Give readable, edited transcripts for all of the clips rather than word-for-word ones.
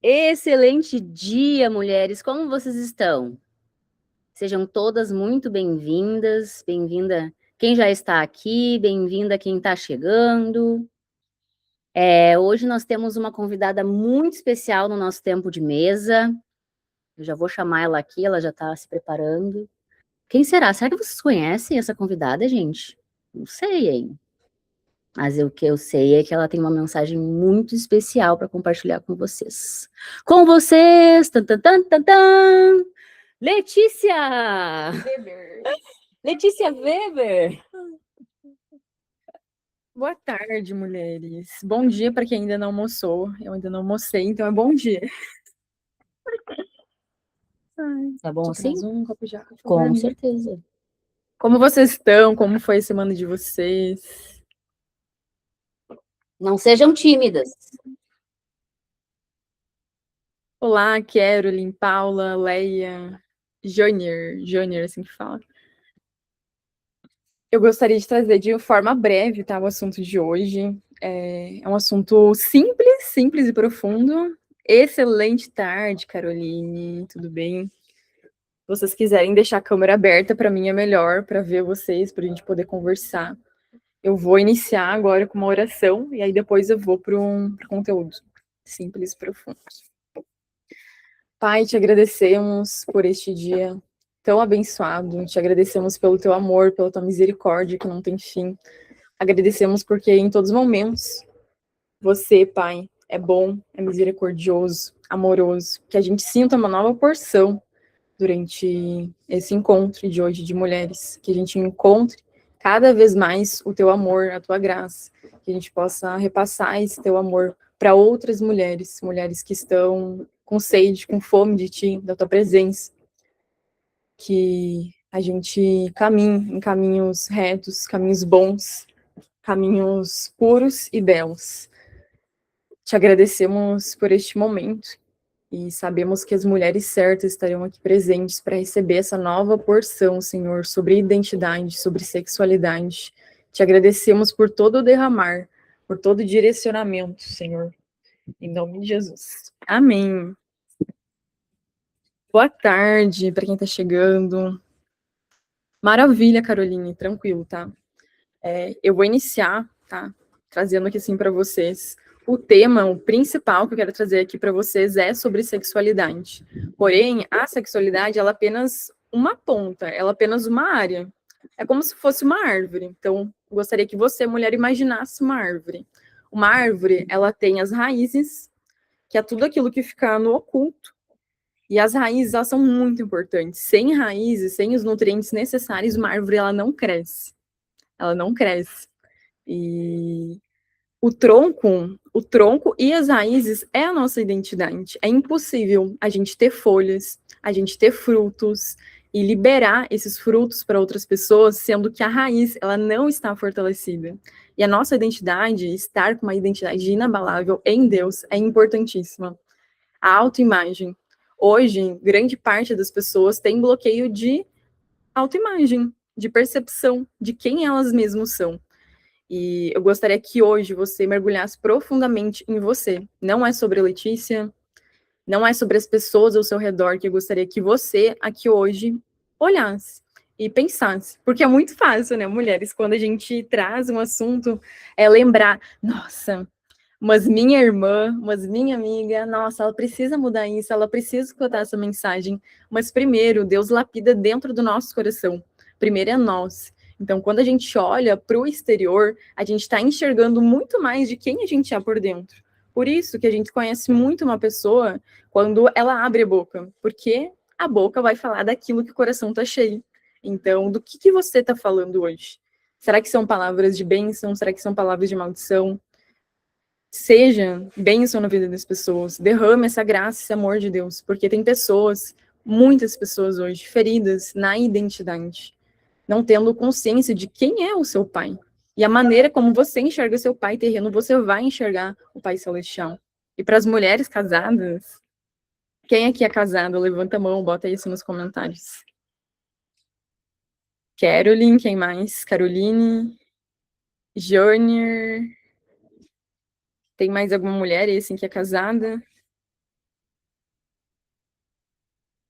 Excelente dia, mulheres. Como vocês estão? Sejam todas muito bem-vindas. Bem-vinda quem já está aqui, bem-vinda quem está chegando. Hoje nós temos uma convidada muito especial no nosso tempo de mesa. Eu já vou chamar ela aqui, ela já está se preparando. Quem será? Será que vocês conhecem essa convidada, gente? Não sei, hein? Mas o que eu sei é que ela tem uma mensagem muito especial para compartilhar com vocês. Com vocês! Tan, tan, tan, tan, tan. Letícia! Weber. Letícia Weber! Boa tarde, mulheres. Bom dia para quem ainda não almoçou. Eu ainda não almocei, então é bom dia. Ai, Tá bom te assim? traz um copo de água, por favor, Com amiga. certeza. Como vocês estão? Como foi a semana de vocês? Não sejam tímidas. Olá, Caroline, Paula, Leia, Junior, assim que fala. Eu gostaria de trazer de forma breve, tá, o assunto de hoje. É um assunto simples e profundo. Excelente tarde, Caroline, tudo bem? Se vocês quiserem deixar a câmera aberta, para mim é melhor, para ver vocês, para a gente poder conversar. Eu vou iniciar agora com uma oração e aí depois eu vou para um conteúdo simples e profundo. Pai, te agradecemos por este dia tão abençoado, te agradecemos pelo teu amor, pela tua misericórdia que não tem fim. Agradecemos porque em todos os momentos você, Pai, é bom, é misericordioso, amoroso, que a gente sinta uma nova porção durante esse encontro de hoje de mulheres, que a gente encontre cada vez mais o teu amor, a tua graça, que a gente possa repassar esse teu amor para outras mulheres, mulheres que estão com sede, com fome de ti, da tua presença, que a gente caminhe em caminhos retos, caminhos bons, caminhos puros e belos. Te agradecemos por este momento e sabemos que as mulheres certas estarão aqui presentes para receber essa nova porção, Senhor, sobre identidade, sobre sexualidade. Te agradecemos por todo o derramar, por todo o direcionamento, Senhor. Em nome de Jesus. Amém. Boa tarde para quem está chegando. Maravilha, Caroline, tranquilo, tá? Eu vou iniciar, tá? Trazendo aqui assim para vocês. O tema, o principal que eu quero trazer aqui para vocês é sobre sexualidade. Porém, a sexualidade, ela é apenas uma ponta, ela é apenas uma área. É como se fosse uma árvore. Então, eu gostaria que você, mulher, imaginasse uma árvore. Uma árvore, ela tem as raízes, que é tudo aquilo que fica no oculto. E as raízes, elas são muito importantes. Sem raízes, sem os nutrientes necessários, uma árvore, ela não cresce. Ela não cresce. E o tronco e as raízes é a nossa identidade. É impossível a gente ter folhas, a gente ter frutos e liberar esses frutos para outras pessoas, sendo que a raiz ela não está fortalecida. E a nossa identidade, estar com uma identidade inabalável em Deus, é importantíssima. A autoimagem. Hoje, grande parte das pessoas tem bloqueio de autoimagem, de percepção de quem elas mesmas são. E eu gostaria que hoje você mergulhasse profundamente em você. Não é sobre a Letícia, não é sobre as pessoas ao seu redor, que eu gostaria que você aqui hoje olhasse e pensasse. Porque é muito fácil, né, mulheres, quando a gente traz um assunto, é lembrar, nossa, mas minha irmã, mas minha amiga, nossa, ela precisa mudar isso, ela precisa escutar essa mensagem. Mas primeiro, Deus lapida dentro do nosso coração. Primeiro é nós. Então, quando a gente olha para o exterior, a gente está enxergando muito mais de quem a gente é por dentro. Por isso que a gente conhece muito uma pessoa quando ela abre a boca, porque a boca vai falar daquilo que o coração está cheio. Então, do que você está falando hoje? Será que são palavras de bênção? Será que são palavras de maldição? Seja bênção na vida das pessoas, derrame essa graça, esse amor de Deus, porque tem pessoas, muitas pessoas hoje, feridas na identidade, não tendo consciência de quem é o seu pai. E a maneira como você enxerga seu pai terreno, você vai enxergar o pai celestial. E para as mulheres casadas, quem aqui é casado, levanta a mão, bota isso nos comentários. Caroline, quem mais? Caroline, Junior, tem mais alguma mulher aí, assim, que é casada?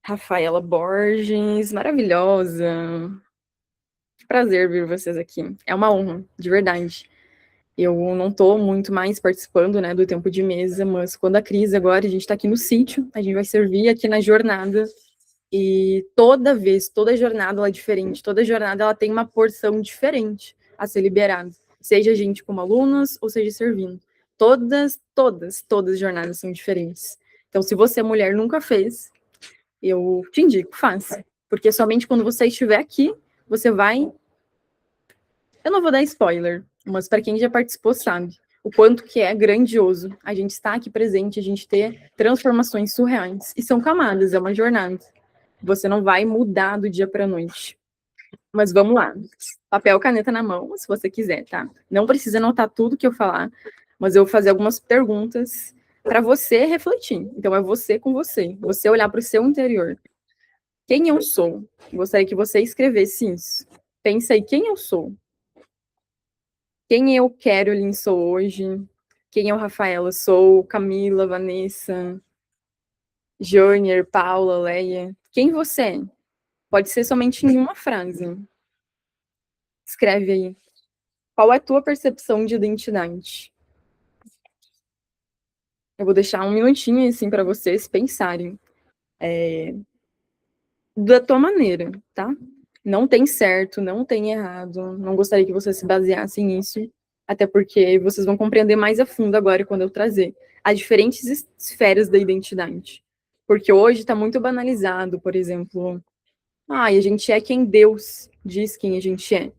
Rafaela Borges, maravilhosa. Que prazer ver vocês aqui. É uma honra, de verdade. Eu não estou muito mais participando, né, do tempo de mesa, mas quando a Cris agora, a gente está aqui no sítio, a gente vai servir aqui na jornada, e toda vez, toda jornada ela é diferente, toda jornada ela tem uma porção diferente a ser liberada, seja a gente como alunas, ou seja servindo. Todas as jornadas são diferentes. Então, se você, mulher, nunca fez, eu te indico, faça. Porque somente quando você estiver aqui, você vai... Eu não vou dar spoiler, mas para quem já participou sabe o quanto que é grandioso a gente estar aqui presente, a gente ter transformações surreais. E são camadas, é uma jornada. Você não vai mudar do dia para a noite. Mas vamos lá. Papel, caneta na mão, se você quiser, tá? Não precisa anotar tudo que eu falar, mas eu vou fazer algumas perguntas para você refletir. Então é você com você. Você olhar para o seu interior. Quem eu sou? Gostaria que você escrevesse isso. Pensa aí, quem eu sou? Quem eu, Carolyn, sou hoje? Quem eu, Rafaela, sou? Camila, Vanessa, Jônior, Paula, Leia. Quem você é? Pode ser somente em uma frase. Escreve aí. Qual é a tua percepção de identidade? Eu vou deixar um minutinho assim para vocês pensarem. Da tua maneira, tá? Não tem certo, não tem errado. Não gostaria que vocês se baseassem nisso, até porque vocês vão compreender mais a fundo agora quando eu trazer as diferentes esferas da identidade. Porque hoje está muito banalizado, por exemplo, a gente é quem Deus diz quem a gente é.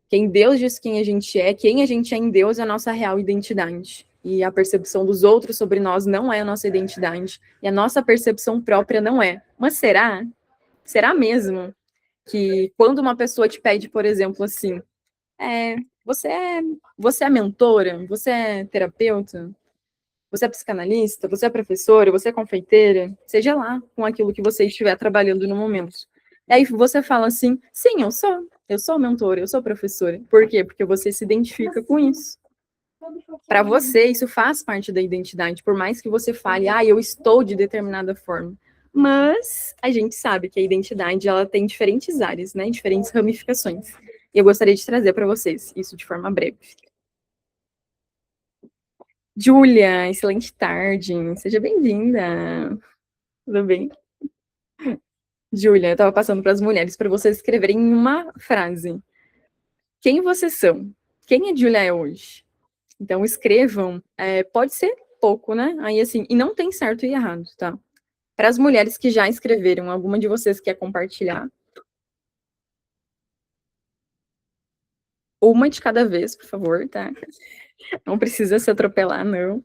Quem Deus diz quem a gente é em Deus é a nossa real identidade. E a percepção dos outros sobre nós não é a nossa identidade. E a nossa percepção própria não é. Mas será? Será mesmo que quando uma pessoa te pede, por exemplo, assim, você é mentora? Você é terapeuta? Você é psicanalista? Você é professora? Você é confeiteira? Seja lá com aquilo que você estiver trabalhando no momento. E aí você fala assim, sim, eu sou mentora, eu sou professora. Por quê? Porque você se identifica com isso. Para você, isso faz parte da identidade, por mais que você fale, eu estou de determinada forma. Mas a gente sabe que a identidade ela tem diferentes áreas, né? Diferentes ramificações. E eu gostaria de trazer para vocês isso de forma breve. Júlia, excelente tarde. Seja bem-vinda. Tudo bem? Júlia, eu estava passando para as mulheres para vocês escreverem em uma frase. Quem vocês são? Quem a Júlia é hoje? Então escrevam. Pode ser pouco, né? Aí assim, e não tem certo e errado, tá? Para as mulheres que já escreveram, alguma de vocês quer compartilhar? Uma de cada vez, por favor, tá? Não precisa se atropelar, não.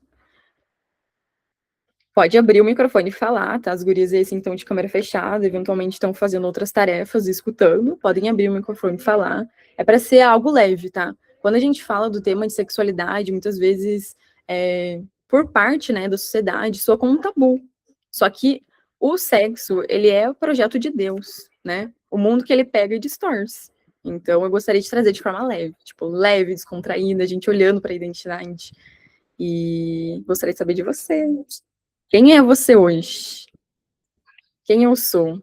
Pode abrir o microfone e falar, tá? As gurias aí assim, estão de câmera fechada, eventualmente estão fazendo outras tarefas, escutando, podem abrir o microfone e falar. É para ser algo leve, tá? Quando a gente fala do tema de sexualidade, muitas vezes, por parte, né, da sociedade, soa como um tabu. Só que o sexo, ele é o projeto de Deus, né? O mundo que ele pega e distorce. Então, eu gostaria de trazer de forma leve, tipo, leve, descontraída, a gente olhando para a identidade. E gostaria de saber de você. Quem é você hoje? Quem eu sou?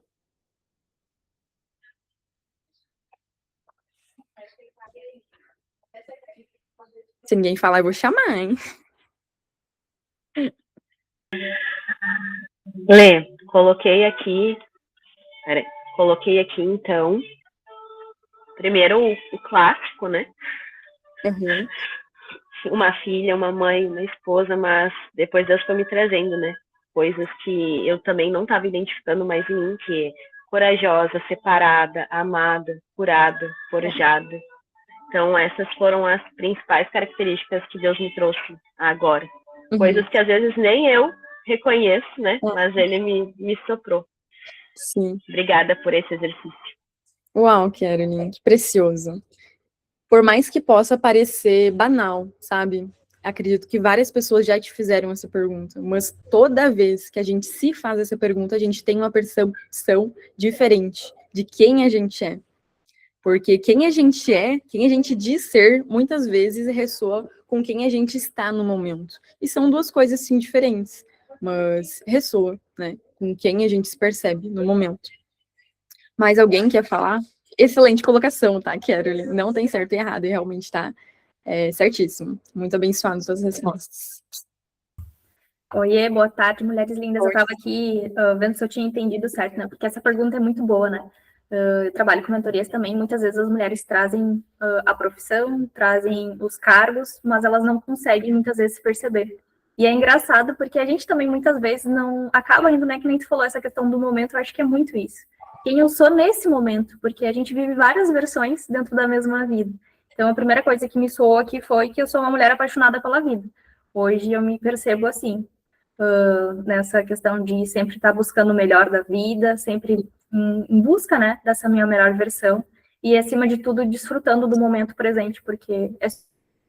Se ninguém falar, eu vou chamar, hein? Lê, coloquei aqui então, primeiro o clássico, né? Uhum. Uma filha, uma mãe, uma esposa, mas depois Deus foi me trazendo, né? Coisas que eu também não estava identificando mais em mim, que é corajosa, separada, amada, curada, forjada. Então essas foram as principais características que Deus me trouxe agora. Uhum. Coisas que às vezes nem eu reconheço, né? Mas ele me soprou. Sim. Obrigada por esse exercício. Uau, Carolyn, que precioso. Por mais que possa parecer banal, sabe? Acredito que várias pessoas já te fizeram essa pergunta, mas toda vez que a gente se faz essa pergunta, a gente tem uma percepção diferente de quem a gente é. Porque quem a gente diz ser, muitas vezes ressoa com quem a gente está no momento. E são duas coisas, sim, diferentes, mas ressoa, né? com quem a gente se percebe no momento. Mais alguém quer falar? Excelente colocação, tá, Carolyn? Não tem certo e errado, e realmente tá certíssimo. Muito abençoado suas respostas. Oiê, boa tarde, mulheres lindas. Oi. Eu estava aqui vendo se eu tinha entendido certo, né? Porque essa pergunta é muito boa, né? Eu trabalho com mentorias também. Muitas vezes as mulheres trazem a profissão, trazem os cargos, mas elas não conseguem muitas vezes se perceber. E é engraçado porque a gente também muitas vezes não acaba indo, né? Que nem tu falou, essa questão do momento, eu acho que é muito isso. Quem eu sou nesse momento, porque a gente vive várias versões dentro da mesma vida. Então, a primeira coisa que me soou aqui foi que eu sou uma mulher apaixonada pela vida. Hoje eu me percebo assim. Nessa questão de sempre estar buscando o melhor da vida, sempre em busca, né, dessa minha melhor versão, e acima de tudo, desfrutando do momento presente, porque é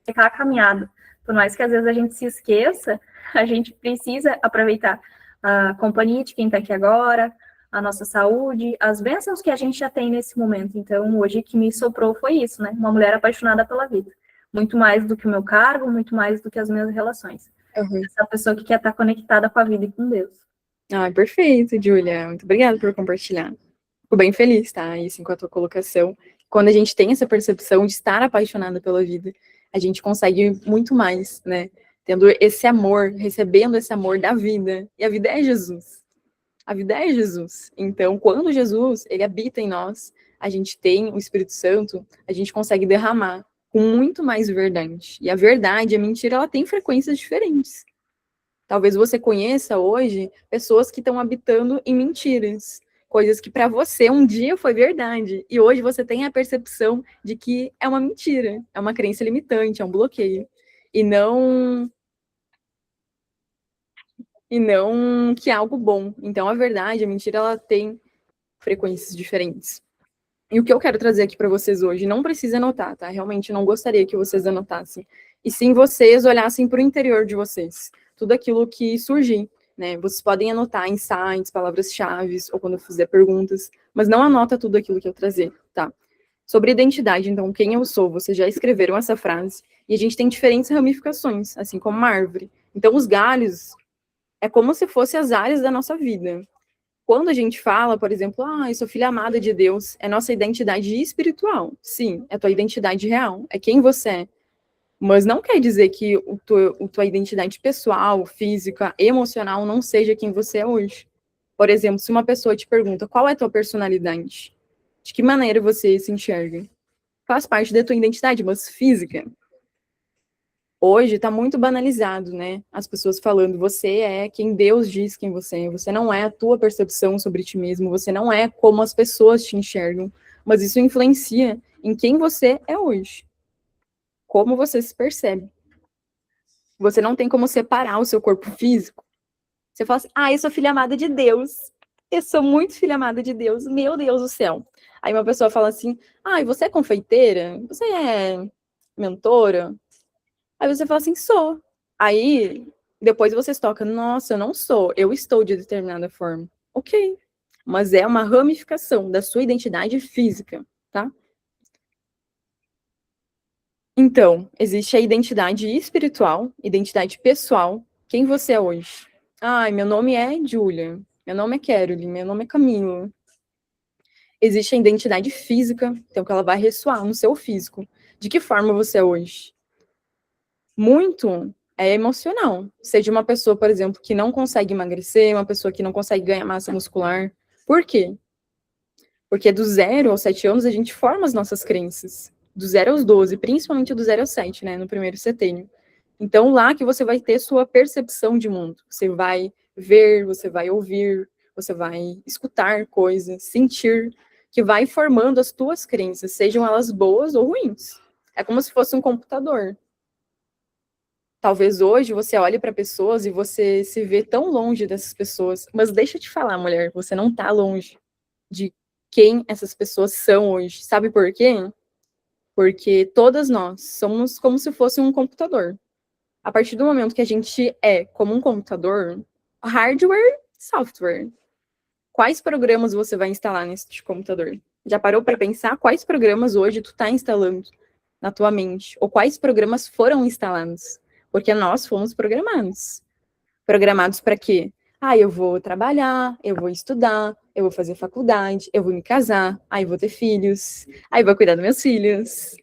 ficar caminhado. Por mais que às vezes a gente se esqueça, a gente precisa aproveitar a companhia de quem está aqui agora, a nossa saúde, as bênçãos que a gente já tem nesse momento. Então, hoje que me soprou foi isso, né, uma mulher apaixonada pela vida. Muito mais do que o meu cargo, muito mais do que as minhas relações. Essa pessoa que quer estar conectada com a vida e com Deus. Perfeito, Júlia. Muito obrigada por compartilhar. Fico bem feliz, tá? Assim, com a tua colocação. Quando a gente tem essa percepção de estar apaixonada pela vida, a gente consegue muito mais, né? Tendo esse amor, recebendo esse amor da vida. E a vida é Jesus. A vida é Jesus. Então, quando Jesus, ele habita em nós, a gente tem o Espírito Santo, a gente consegue derramar com muito mais verdade. E a verdade, a mentira, ela tem frequências diferentes. Talvez você conheça hoje pessoas que estão habitando em mentiras, coisas que para você um dia foi verdade, e hoje você tem a percepção de que é uma mentira, é uma crença limitante, é um bloqueio, e não que é algo bom. Então, a verdade, a mentira, ela tem frequências diferentes. E o que eu quero trazer aqui para vocês hoje, não precisa anotar, tá? Realmente não gostaria que vocês anotassem. E sim vocês olhassem para o interior de vocês. Tudo aquilo que surgir, né? Vocês podem anotar insights, palavras-chave, ou quando eu fizer perguntas, mas não anota tudo aquilo que eu trazer, tá? Sobre identidade, então, quem eu sou? Vocês já escreveram essa frase. E a gente tem diferentes ramificações, assim como uma árvore. Então, os galhos é como se fossem as áreas da nossa vida. Quando a gente fala, por exemplo, eu sou filha amada de Deus, é nossa identidade espiritual. Sim, é a tua identidade real, é quem você é. Mas não quer dizer que tua identidade pessoal, física, emocional não seja quem você é hoje. Por exemplo, se uma pessoa te pergunta qual é a tua personalidade, de que maneira você se enxerga? Faz parte da tua identidade, mas física. Hoje está muito banalizado, né? As pessoas falando, você é quem Deus diz quem você é. Você não é a tua percepção sobre ti mesmo. Você não é como as pessoas te enxergam. Mas isso influencia em quem você é hoje. Como você se percebe. Você não tem como separar o seu corpo físico. Você fala assim, eu sou filha amada de Deus. Eu sou muito filha amada de Deus. Meu Deus do céu. Aí uma pessoa fala assim, e você é confeiteira? Você é mentora? Aí você fala assim, sou. Aí, depois você toca, nossa, eu não sou, eu estou de determinada forma. Ok. Mas é uma ramificação da sua identidade física, tá? Então, existe a identidade espiritual, identidade pessoal. Quem você é hoje? Meu nome é Júlia, meu nome é Carolyn, meu nome é Camila. Existe a identidade física, então que ela vai ressoar no seu físico. De que forma você é hoje? Muito é emocional. Seja uma pessoa, por exemplo, que não consegue emagrecer, uma pessoa que não consegue ganhar massa muscular. Por quê? Porque do 0 aos 7 anos a gente forma as nossas crenças. Do 0 aos 12, principalmente do 0 aos 7, né, no primeiro setênio. Então, lá que você vai ter sua percepção de mundo. Você vai ver, você vai ouvir, você vai escutar coisas, sentir, que vai formando as tuas crenças, sejam elas boas ou ruins. É como se fosse um computador. Talvez hoje você olhe para pessoas e você se vê tão longe dessas pessoas. Mas deixa eu te falar, mulher, você não está longe de quem essas pessoas são hoje. Sabe por quê? Porque todas nós somos como se fosse um computador. A partir do momento que a gente é como um computador, hardware, software. Quais programas você vai instalar nesse computador? Já parou para pensar quais programas hoje tu está instalando na tua mente? Ou quais programas foram instalados? Porque nós fomos programados. Programados para quê? Ah, eu vou trabalhar, eu vou estudar, eu vou fazer faculdade, eu vou me casar, aí vou ter filhos, aí vou cuidar dos meus filhos.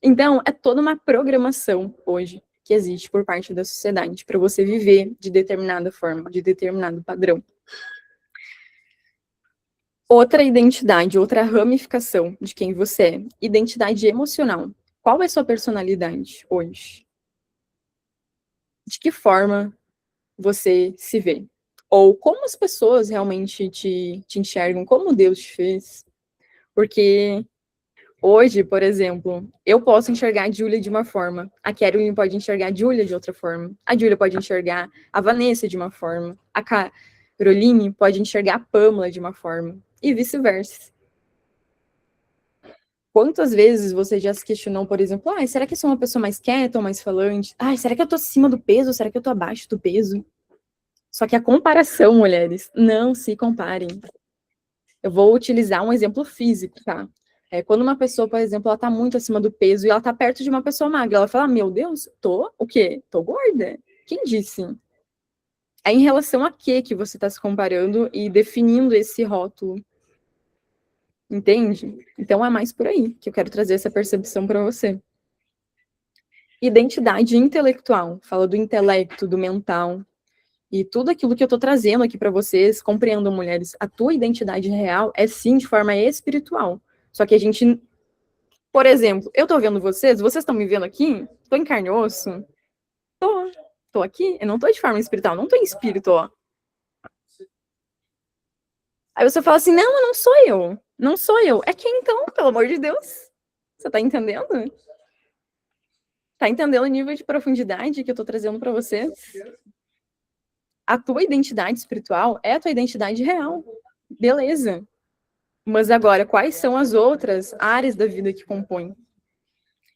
Então, é toda uma programação hoje que existe por parte da sociedade para você viver de determinada forma, de determinado padrão. Outra identidade, outra ramificação de quem você é, identidade emocional. Qual é a sua personalidade hoje? De que forma você se vê? Ou como as pessoas realmente te enxergam, como Deus te fez? Porque hoje, por exemplo, eu posso enxergar a Júlia de uma forma, a Caroline pode enxergar a Júlia de outra forma, a Júlia pode enxergar a Vanessa de uma forma, a Caroline pode enxergar a Pamela de uma forma, e vice-versa. Quantas vezes você já se questionou, por exemplo, será que eu sou uma pessoa mais quieta ou mais falante? Será que eu tô acima do peso? Será que eu tô abaixo do peso? Só que a comparação, mulheres, não se comparem. Eu vou utilizar um exemplo físico, tá? Quando uma pessoa, por exemplo, ela tá muito acima do peso e ela tá perto de uma pessoa magra, ela fala, meu Deus, o quê? Tô gorda? Quem disse? É em relação a quê que você tá se comparando e definindo esse rótulo? Entende? Então é mais por aí que eu quero trazer essa percepção para você. Identidade intelectual, fala do intelecto, do mental. E tudo aquilo que eu tô trazendo aqui para vocês, compreendam, mulheres, a tua identidade real é sim de forma espiritual. Só que a gente, por exemplo, eu tô vendo vocês estão me vendo aqui? Tô em carne e osso? Tô aqui, eu não tô de forma espiritual, não tô em espírito, ó. Aí você fala assim, não, não sou eu. Não sou eu. É quem então, pelo amor de Deus? Você tá entendendo? Tá entendendo o nível de profundidade que eu tô trazendo para vocês? A tua identidade espiritual é a tua identidade real. Beleza. Mas agora, quais são as outras áreas da vida que compõem?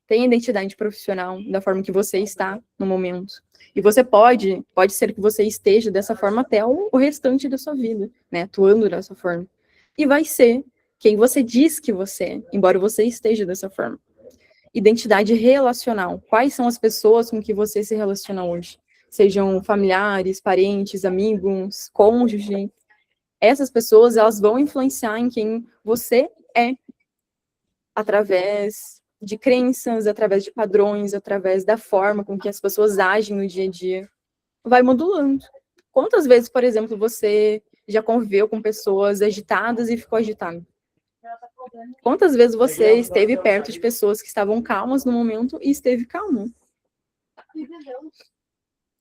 Tem a identidade profissional, da forma que você está no momento. E você pode ser que você esteja dessa forma até o restante da sua vida, né? Atuando dessa forma. E vai ser quem você diz que você é, embora você esteja dessa forma. Identidade relacional. Quais são as pessoas com que você se relaciona hoje? Sejam familiares, parentes, amigos, cônjuge. Essas pessoas, elas vão influenciar em quem você é, através de crenças, através de padrões, através da forma com que as pessoas agem no dia a dia. Vai modulando. Quantas vezes, por exemplo, você já conviveu com pessoas agitadas e ficou agitado? Quantas vezes você esteve perto de pessoas que estavam calmas no momento e esteve calmo?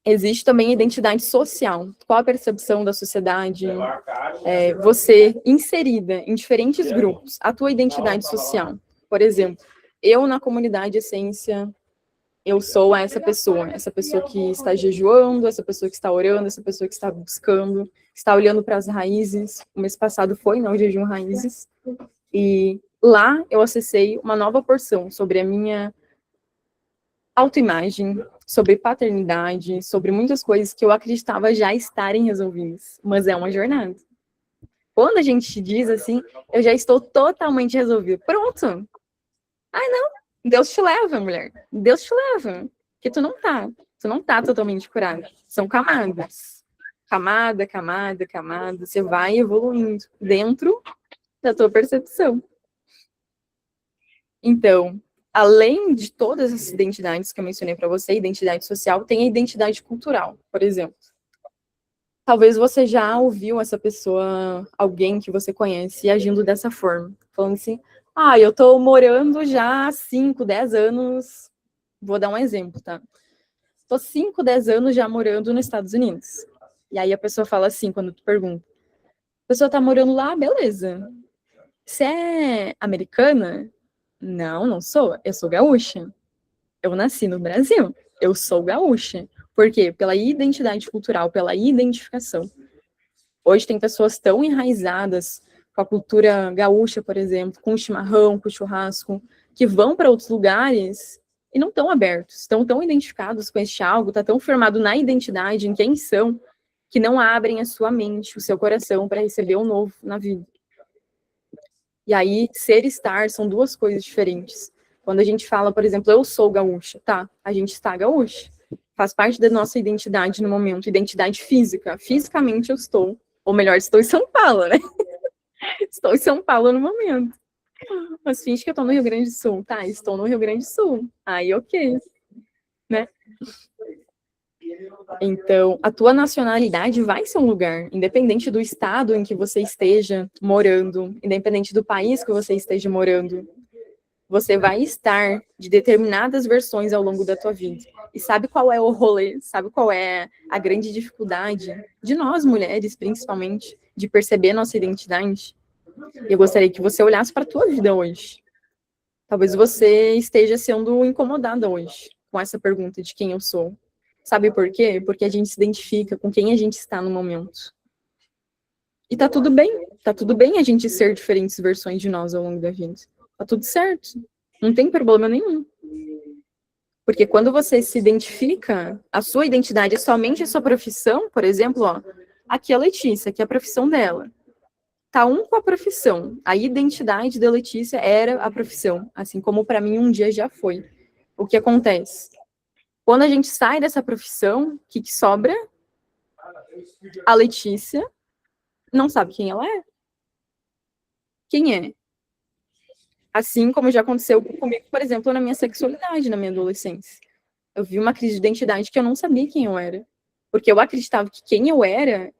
Existe também a identidade social. Qual a percepção da sociedade? Você inserida em diferentes grupos. A tua identidade social. Por exemplo, eu na comunidade Essência, eu sou essa pessoa que está jejuando, essa pessoa que está orando, essa pessoa que está buscando, está olhando para as raízes. O mês passado foi, o jejum raízes. E lá eu acessei uma nova porção sobre a minha autoimagem, sobre paternidade, sobre muitas coisas que eu acreditava já estarem resolvidas. Mas é uma jornada. Quando a gente diz assim, eu já estou totalmente resolvida. Pronto. Não. Deus te leva, mulher. Deus te leva. Porque tu não tá. Tu não tá totalmente curada. São camadas. Camada, camada, camada. Você vai evoluindo dentro da tua percepção. Então, além de todas essas identidades que eu mencionei para você, identidade social, tem a identidade cultural, por exemplo. Talvez você já ouviu essa pessoa, alguém que você conhece, agindo dessa forma. Falando assim, eu tô morando já há 5, 10 anos. Vou dar um exemplo, tá? Tô 5, 10 anos já morando nos Estados Unidos. E aí a pessoa fala assim, quando tu pergunta. A pessoa tá morando lá, beleza. Você é americana? Não, não sou. Eu sou gaúcha. Eu nasci no Brasil. Eu sou gaúcha. Por quê? Pela identidade cultural, pela identificação. Hoje tem pessoas tão enraizadas com a cultura gaúcha, por exemplo, com o chimarrão, com o churrasco, que vão para outros lugares e não estão abertos, estão tão identificados com este algo, está tão formado na identidade, em quem são, que não abrem a sua mente, o seu coração para receber o novo na vida. E aí, ser e estar são duas coisas diferentes. Quando a gente fala, por exemplo, eu sou gaúcha, tá? A gente está gaúcha. faz parte da nossa identidade no momento, identidade física. Fisicamente eu estou, ou melhor, estou em São Paulo, né? Estou em São Paulo no momento. Mas finge que eu estou no Rio Grande do Sul, tá? Estou no Rio Grande do Sul. Aí, ok, né? Então, a tua nacionalidade vai ser um lugar, independente do estado em que você esteja morando, independente do país que você esteja morando, você vai estar de determinadas versões ao longo da tua vida. E sabe qual é o rolê? Sabe qual é a grande dificuldade de nós, mulheres, principalmente, de perceber nossa identidade? Eu gostaria que você olhasse para a tua vida hoje. Talvez você esteja sendo incomodada hoje com essa pergunta de quem eu sou. Sabe por quê? Porque a gente se identifica com quem a gente está no momento. E tá tudo bem a gente ser diferentes versões de nós ao longo da vida. Tá tudo certo. Não tem problema nenhum. Porque quando você se identifica, a sua identidade é somente a sua profissão, por exemplo, ó, aqui é a Letícia, aqui é a profissão dela. Tá um com a profissão. A identidade da Letícia era a profissão, assim como para mim um dia já foi. O que acontece? Quando a gente sai dessa profissão, o que sobra? A Letícia não sabe quem ela é. Quem é? Assim como já aconteceu comigo, por exemplo, na minha sexualidade, na minha adolescência. Eu vi uma crise de identidade que eu não sabia quem eu era. Porque eu acreditava que quem eu era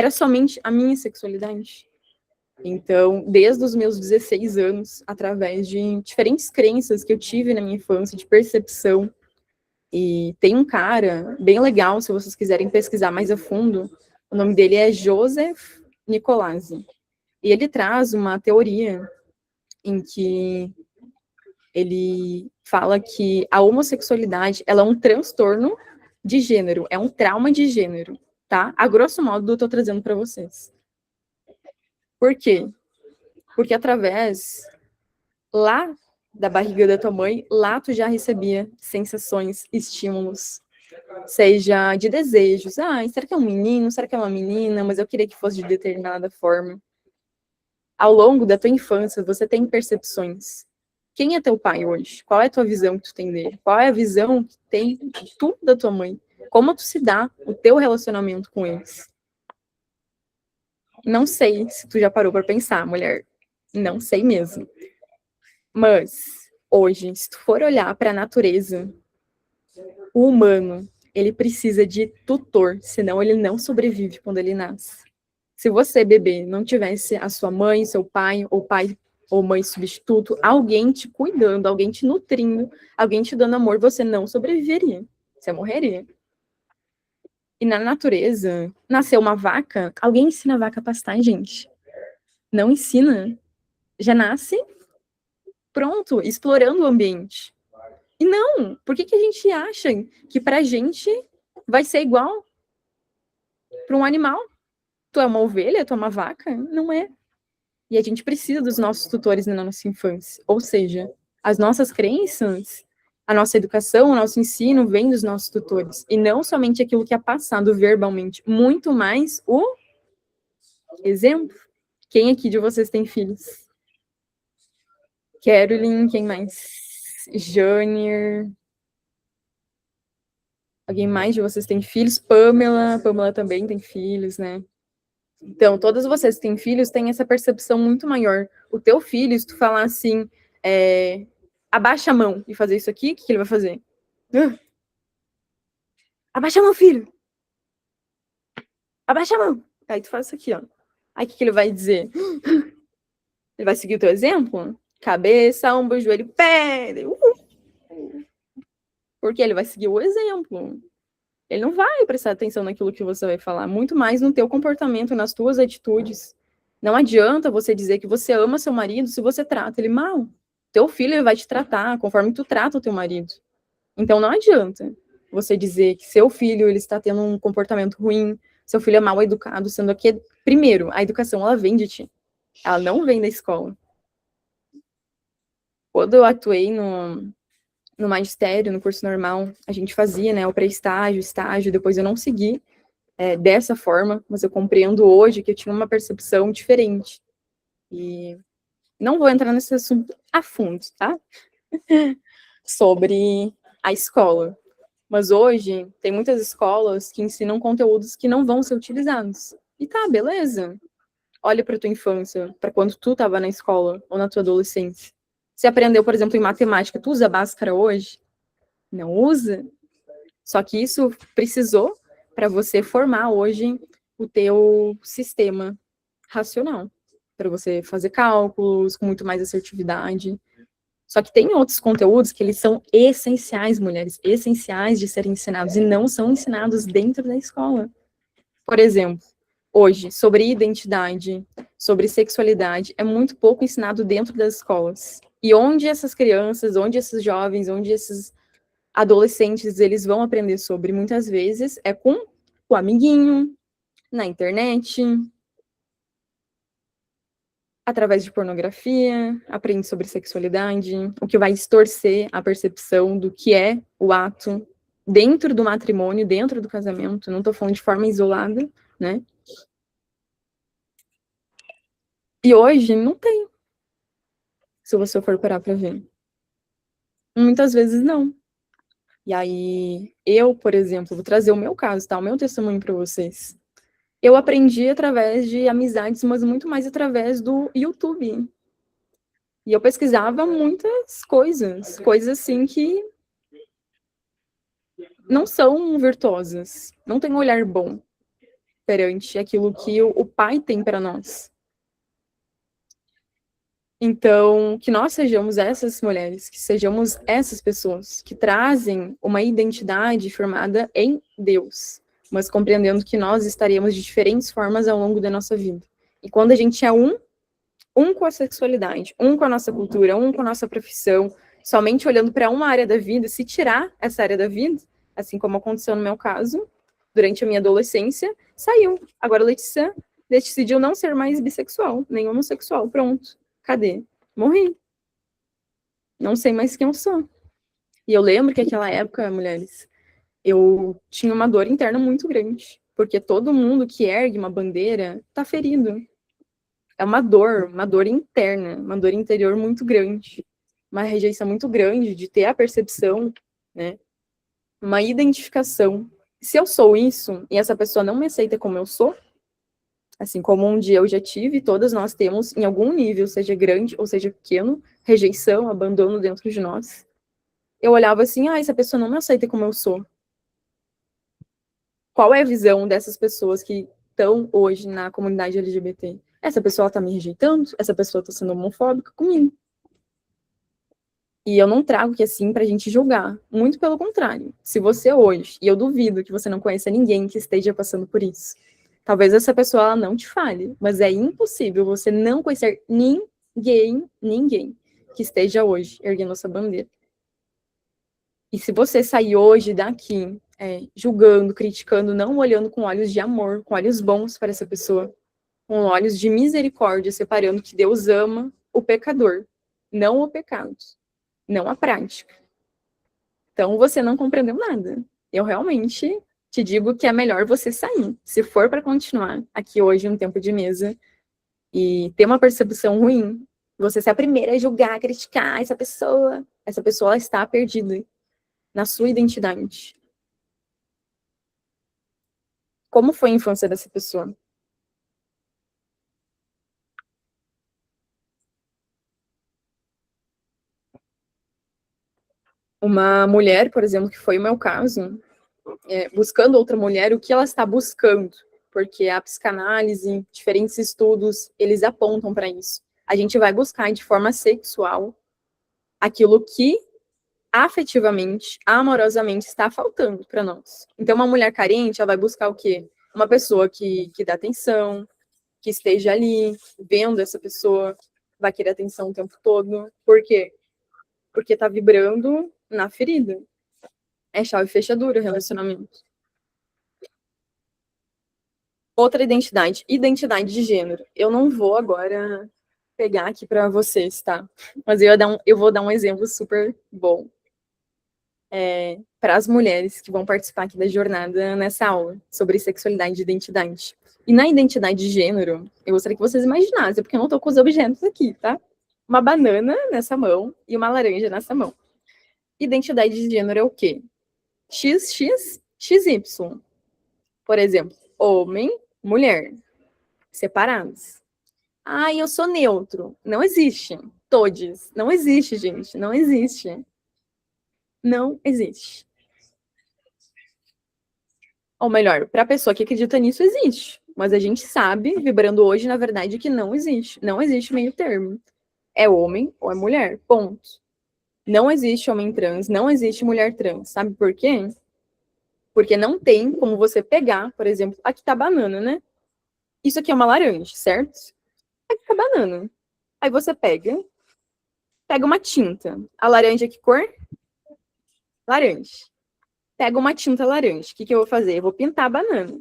somente a minha sexualidade. Então, desde os meus 16 anos, através de diferentes crenças que eu tive na minha infância, de percepção, e tem um cara bem legal, se vocês quiserem pesquisar mais a fundo, o nome dele é Joseph Nicolazzi. E ele traz uma teoria em que ele fala que a homossexualidade ela é um transtorno de gênero, é um trauma de gênero, tá? A grosso modo, eu tô trazendo para vocês. Por quê? Porque através lá da barriga da tua mãe, lá tu já recebia sensações, estímulos, seja de desejos. Ah, será que é um menino? Será que é uma menina? Mas eu queria que fosse de determinada forma. Ao longo da tua infância, você tem percepções. Quem é teu pai hoje? Qual é a tua visão que tu tem dele? Qual é a visão que tem tu da tua mãe? Como tu se dá o teu relacionamento com eles? Não sei se tu já parou para pensar, mulher. Não sei mesmo. Mas, hoje, se tu for olhar para a natureza, o humano, ele precisa de tutor, senão ele não sobrevive quando ele nasce. Se você, bebê, não tivesse a sua mãe, seu pai ou mãe substituto, alguém te cuidando, alguém te nutrindo, alguém te dando amor, você não sobreviveria. Você morreria. E na natureza, nasceu uma vaca, alguém ensina a vaca a pastar, gente? Não ensina. Já nasce pronto, explorando o ambiente. E não, por que a gente acha que pra gente vai ser igual para um animal? Tu é uma ovelha, tu é uma vaca? Não é. E a gente precisa dos nossos tutores na nossa infância. Ou seja, as nossas crenças, a nossa educação, o nosso ensino vem dos nossos tutores. E não somente aquilo que é passado verbalmente, muito mais o exemplo. Quem aqui de vocês tem filhos? Carolyn, quem mais? Janier. Alguém mais de vocês tem filhos? Pamela também tem filhos, né? Então, todas vocês que têm filhos têm essa percepção muito maior. O teu filho, se tu falar assim, abaixa a mão e fazer isso aqui, o que ele vai fazer? Abaixa a mão, filho! Abaixa a mão! Aí tu faz isso aqui, ó. Aí o que ele vai dizer? Ele vai seguir o teu exemplo? Cabeça, ombro, joelho, pé! Porque ele vai seguir o exemplo. Ele não vai prestar atenção naquilo que você vai falar, muito mais no teu comportamento, nas tuas atitudes. Não adianta você dizer que você ama seu marido se você trata ele mal. Teu filho ele vai te tratar conforme tu trata o teu marido. Então não adianta você dizer que seu filho ele está tendo um comportamento ruim, seu filho é mal educado, sendo que, primeiro, a educação ela vem de ti. Ela não vem da escola. Quando eu atuei no magistério, no curso normal, a gente fazia, né, o pré-estágio, estágio, depois eu não segui dessa forma, mas eu compreendo hoje que eu tinha uma percepção diferente. E não vou entrar nesse assunto a fundo, tá? Sobre a escola. Mas hoje, tem muitas escolas que ensinam conteúdos que não vão ser utilizados. E tá, beleza. Olha para tua infância, para quando tu estava na escola ou na tua adolescência. Você aprendeu, por exemplo, em matemática, tu usa Bhaskara hoje? Não usa. Só que isso precisou para você formar hoje o teu sistema racional, para você fazer cálculos com muito mais assertividade. Só que tem outros conteúdos que eles são essenciais, mulheres, essenciais de serem ensinados e não são ensinados dentro da escola. Por exemplo, hoje, sobre identidade, sobre sexualidade, é muito pouco ensinado dentro das escolas. E onde essas crianças, onde esses jovens, onde esses adolescentes, eles vão aprender sobre, muitas vezes, é com o amiguinho, na internet, através de pornografia, aprende sobre sexualidade, o que vai distorcer a percepção do que é o ato dentro do matrimônio, dentro do casamento, não estou falando de forma isolada, né? E hoje não tem, se você for parar para ver. Muitas vezes não. E aí, eu, por exemplo, vou trazer o meu caso, tá? O meu testemunho para vocês. Eu aprendi através de amizades, mas muito mais através do YouTube. E eu pesquisava muitas coisas assim que não são virtuosas, não tem um olhar bom perante aquilo que o Pai tem para nós. Então, que nós sejamos essas mulheres, que sejamos essas pessoas que trazem uma identidade formada em Deus, mas compreendendo que nós estaremos de diferentes formas ao longo da nossa vida. E quando a gente é um com a sexualidade, um com a nossa cultura, um com a nossa profissão, somente olhando para uma área da vida, se tirar essa área da vida, assim como aconteceu no meu caso, durante a minha adolescência, saiu. Agora a Letícia decidiu não ser mais bissexual, nem homossexual, pronto. Cadê? Morri. Não sei mais quem eu sou. E eu lembro que naquela época, mulheres, eu tinha uma dor interna muito grande, porque todo mundo que ergue uma bandeira tá ferido. É uma dor interna, uma dor interior muito grande, uma rejeição muito grande de ter a percepção, né, uma identificação. Se eu sou isso e essa pessoa não me aceita como eu sou, assim como um dia eu já tive, todas nós temos, em algum nível, seja grande ou seja pequeno, rejeição, abandono dentro de nós. Eu olhava assim, essa pessoa não me aceita como eu sou. Qual é a visão dessas pessoas que estão hoje na comunidade LGBT? Essa pessoa está me rejeitando? Essa pessoa está sendo homofóbica comigo? E eu não trago que assim pra gente julgar. Muito pelo contrário. Se você hoje, e eu duvido que você não conheça ninguém que esteja passando por isso, talvez essa pessoa ela não te fale, mas é impossível você não conhecer ninguém que esteja hoje erguendo essa bandeira. E se você sair hoje daqui julgando, criticando, não olhando com olhos de amor, com olhos bons para essa pessoa, com olhos de misericórdia, separando que Deus ama o pecador, não o pecado, não a prática. Então você não compreendeu nada. Eu realmente te digo que é melhor você sair. Se for para continuar aqui hoje no tempo de mesa e ter uma percepção ruim, você ser a primeira a julgar, a criticar essa pessoa ela está perdida na sua identidade. Como foi a infância dessa pessoa? Uma mulher, por exemplo, que foi o meu caso, buscando outra mulher, o que ela está buscando? Porque a psicanálise, diferentes estudos, eles apontam para isso. A gente vai buscar de forma sexual aquilo que afetivamente, amorosamente está faltando para nós. Então, uma mulher carente, ela vai buscar o quê? Uma pessoa que dá atenção, que esteja ali, vendo essa pessoa, vai querer atenção o tempo todo. Por quê? Porque tá vibrando na ferida. É chave e fechadura o relacionamento. Outra identidade de gênero. Eu não vou agora pegar aqui para vocês, tá? Mas eu vou dar um exemplo super bom para as mulheres que vão participar aqui da jornada nessa aula sobre sexualidade e identidade. E na identidade de gênero, eu gostaria que vocês imaginassem, porque eu não tô com os objetos aqui, tá? Uma banana nessa mão e uma laranja nessa mão. Identidade de gênero é o quê? XX, XY. Por exemplo, homem, mulher, separados. Ah, eu sou neutro. Não existe. Todes. Não existe, gente. Não existe. Não existe. Ou melhor, para a pessoa que acredita nisso, existe. Mas a gente sabe, vibrando hoje, na verdade, que não existe. Não existe meio termo. É homem ou é mulher. Ponto. Não existe homem trans, não existe mulher trans. Sabe por quê? Porque não tem como você pegar, por exemplo, aqui tá banana, né? Isso aqui é uma laranja, certo? Aqui tá banana. Aí você pega uma tinta. A laranja, que cor? Laranja. Pega uma tinta laranja. O que eu vou fazer? Eu vou pintar a banana.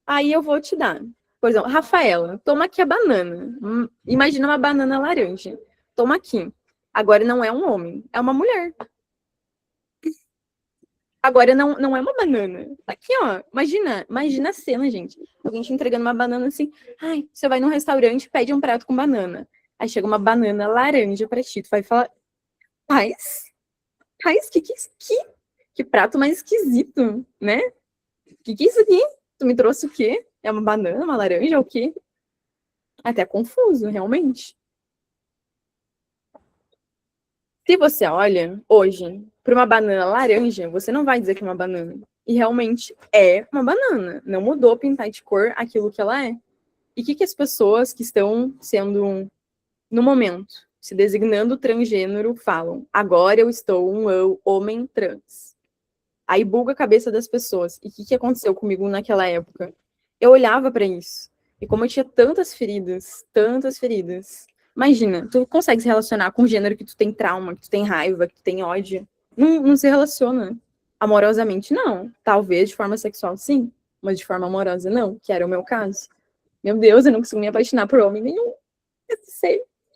Aí eu vou te dar. Por exemplo, Rafaela, toma aqui a banana. Imagina uma banana laranja. Toma aqui. Agora não é um homem, é uma mulher. Agora não é uma banana. Tá aqui, ó. Imagina a cena, gente. Alguém te entregando uma banana assim. Ai, você vai num restaurante e pede um prato com banana. Aí chega uma banana laranja pra ti. Tu vai falar, Paz, que prato mais esquisito, né? Que é isso aqui? Tu me trouxe o quê? É uma banana, uma laranja, o quê? Até confuso, realmente. Se você olha hoje para uma banana laranja, você não vai dizer que é uma banana. E realmente é uma banana. Não mudou pintar de cor aquilo que ela é. E o que as pessoas que estão sendo, no momento, se designando transgênero, falam? Agora eu estou um homem trans. Aí buga a cabeça das pessoas. E o que aconteceu comigo naquela época? Eu olhava para isso. E como eu tinha tantas feridas. Imagina, tu consegue se relacionar com um gênero que tu tem trauma, que tu tem raiva, que tu tem ódio? Não se relaciona. Amorosamente, não. Talvez de forma sexual, sim. Mas de forma amorosa, não. Que era o meu caso. Meu Deus, eu não consigo me apaixonar por homem nenhum. Eu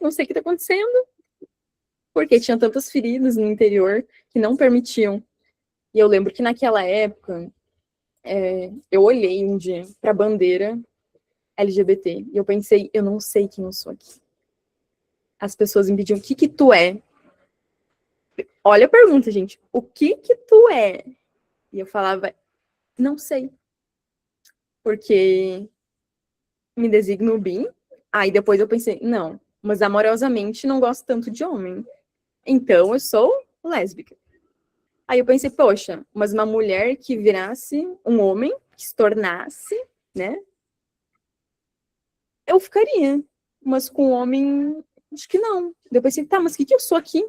não sei o que tá acontecendo. Porque tinha tantas feridas no interior que não permitiam. E eu lembro que naquela época, eu olhei um dia pra bandeira LGBT e eu pensei, eu não sei quem eu sou aqui. As pessoas me pediam, o que tu é? Olha a pergunta, gente. O que tu é? E eu falava, não sei. Porque me designo bi. Aí depois eu pensei, não, mas amorosamente não gosto tanto de homem. Então eu sou lésbica. Aí eu pensei, poxa, mas uma mulher que virasse um homem, que se tornasse, né? Eu ficaria. Mas com um homem, acho que não. Depois pensei, tá, mas o que eu sou aqui?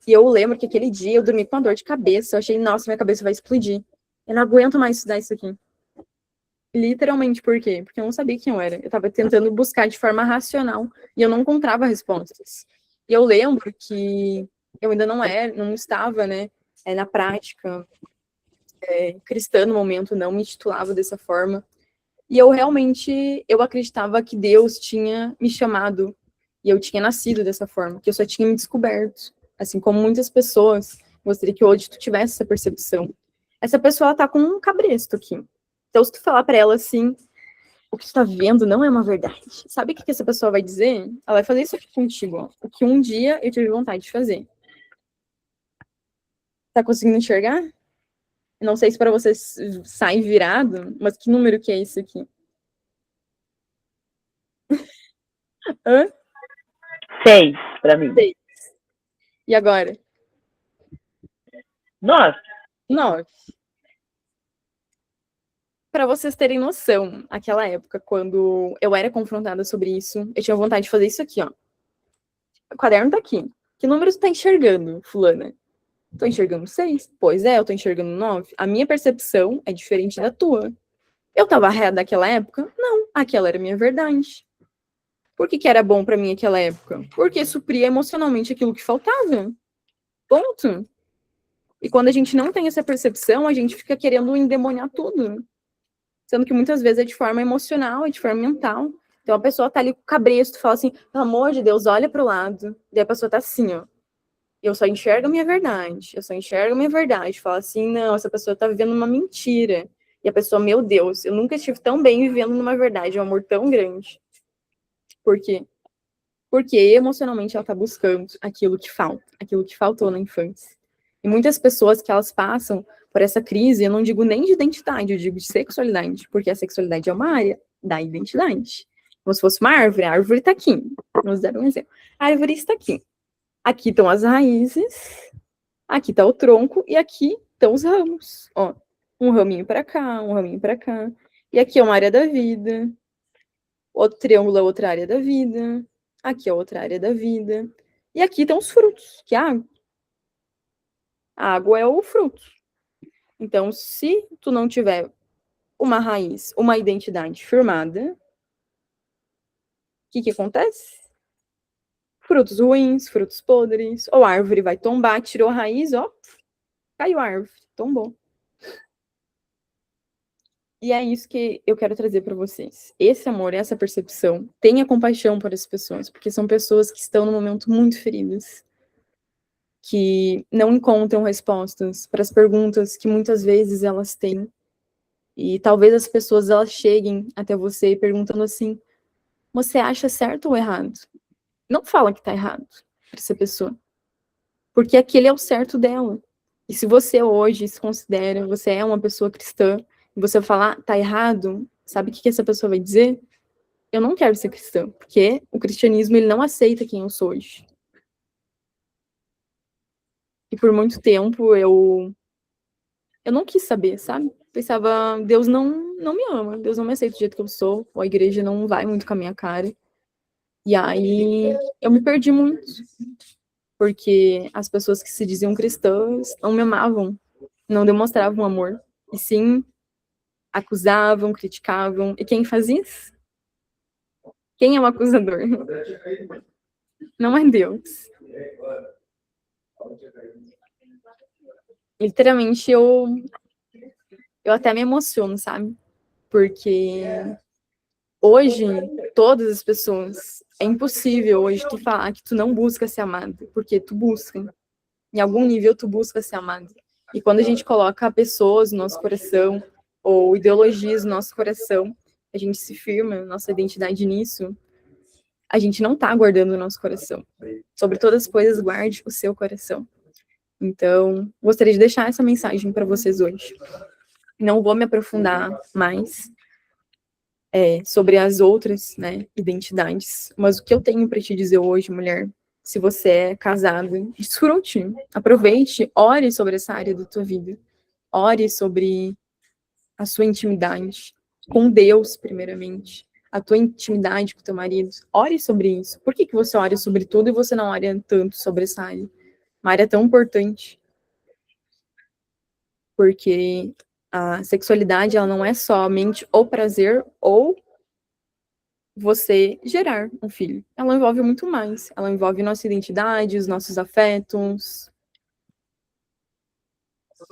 E eu lembro que aquele dia eu dormi com uma dor de cabeça. Eu achei, nossa, minha cabeça vai explodir. Eu não aguento mais estudar isso aqui. Literalmente, por quê? Porque eu não sabia quem eu era. Eu tava tentando buscar de forma racional e eu não encontrava respostas. E eu lembro que eu ainda não estava, né, na prática cristã no momento, não me titulava dessa forma. E eu realmente, eu acreditava que Deus tinha me chamado e eu tinha nascido dessa forma, que eu só tinha me descoberto. Assim como muitas pessoas, gostaria que hoje tu tivesse essa percepção. Essa pessoa, ela tá com um cabresto aqui. Então, se tu falar pra ela assim, o que tu tá vendo não é uma verdade. Sabe o que essa pessoa vai dizer? Ela vai fazer isso aqui contigo, ó. O que um dia eu tive vontade de fazer. Tá conseguindo enxergar? Não sei se para você sai virado, mas que número que é isso aqui? Hã? 6 para mim. 6. E agora? 9. 9. Para vocês terem noção, aquela época, quando eu era confrontada sobre isso, eu tinha vontade de fazer isso aqui, ó. O caderno tá aqui. Que número tu tá enxergando, fulana? Tô enxergando 6? Pois é, eu tô enxergando 9. A minha percepção é diferente da tua. Eu tava errada naquela época? Não, aquela era a minha verdade. Por que era bom para mim naquela época? Porque supria emocionalmente aquilo que faltava. Ponto. E quando a gente não tem essa percepção, a gente fica querendo endemoniar tudo. Sendo que muitas vezes é de forma emocional, é de forma mental. Então a pessoa tá ali com o cabresto, fala assim, pelo amor de Deus, olha pro lado. Daí a pessoa tá assim, ó. Eu só enxergo a minha verdade. Eu só enxergo a minha verdade. Fala assim, não, essa pessoa tá vivendo uma mentira. E a pessoa, meu Deus, eu nunca estive tão bem vivendo numa verdade, um amor tão grande. Por quê? Porque emocionalmente ela tá buscando aquilo que falta, aquilo que faltou na infância. E muitas pessoas que elas passam por essa crise, eu não digo nem de identidade, eu digo de sexualidade, porque a sexualidade é uma área da identidade. Como se fosse uma árvore, a árvore está aqui. Vamos dar um exemplo. A árvore está aqui. Aqui estão as raízes, aqui está o tronco e aqui estão os ramos. Ó, um raminho para cá, um raminho para cá. E aqui é uma área da vida. Outro triângulo é outra área da vida. Aqui é outra área da vida. E aqui estão os frutos, que é a água. A água é o fruto. Então, se tu não tiver uma raiz, uma identidade firmada, o que acontece? Frutos ruins, frutos podres, ou a árvore vai tombar, tirou a raiz, ó, caiu a árvore, tombou. E é isso que eu quero trazer para vocês. Esse amor, essa percepção, tenha compaixão por essas pessoas, porque são pessoas que estão no momento muito feridas, que não encontram respostas para as perguntas que muitas vezes elas têm. E talvez as pessoas elas cheguem até você perguntando assim: você acha certo ou errado? Não fala que tá errado para essa pessoa, porque aquele é o certo dela. E se você hoje se considera, você é uma pessoa cristã, e você falar, tá errado, sabe o que essa pessoa vai dizer? Eu não quero ser cristã, porque o cristianismo ele não aceita quem eu sou hoje. E por muito tempo eu não quis saber, sabe? Pensava, Deus não me ama, Deus não me aceita do jeito que eu sou, ou a igreja não vai muito com a minha cara. E aí eu me perdi muito, porque as pessoas que se diziam cristãs não me amavam, não demonstravam amor, e sim acusavam, criticavam. E quem faz isso? Quem é o acusador? Não é Deus. Literalmente eu até me emociono, sabe? Porque hoje, todas as pessoas, é impossível hoje tu falar que tu não busca ser amado, porque tu busca. Em algum nível tu busca ser amado. E quando a gente coloca pessoas no nosso coração, ou ideologias no nosso coração, a gente se firma, nossa identidade nisso, a gente não tá guardando o nosso coração. Sobre todas as coisas, guarde o seu coração. Então, gostaria de deixar essa mensagem para vocês hoje. Não vou me aprofundar mais sobre as outras, né, identidades, mas o que eu tenho para te dizer hoje, mulher, se você é casado, desfrute, aproveite, ore sobre essa área da tua vida, ore sobre a sua intimidade com Deus, primeiramente, a tua intimidade com teu marido, ore sobre isso. Por que você ora sobre tudo e você não ora tanto sobre essa área? Uma área tão importante. Porque a sexualidade, ela não é somente o prazer ou você gerar um filho. Ela envolve muito mais. Ela envolve nossa identidade, os nossos afetos,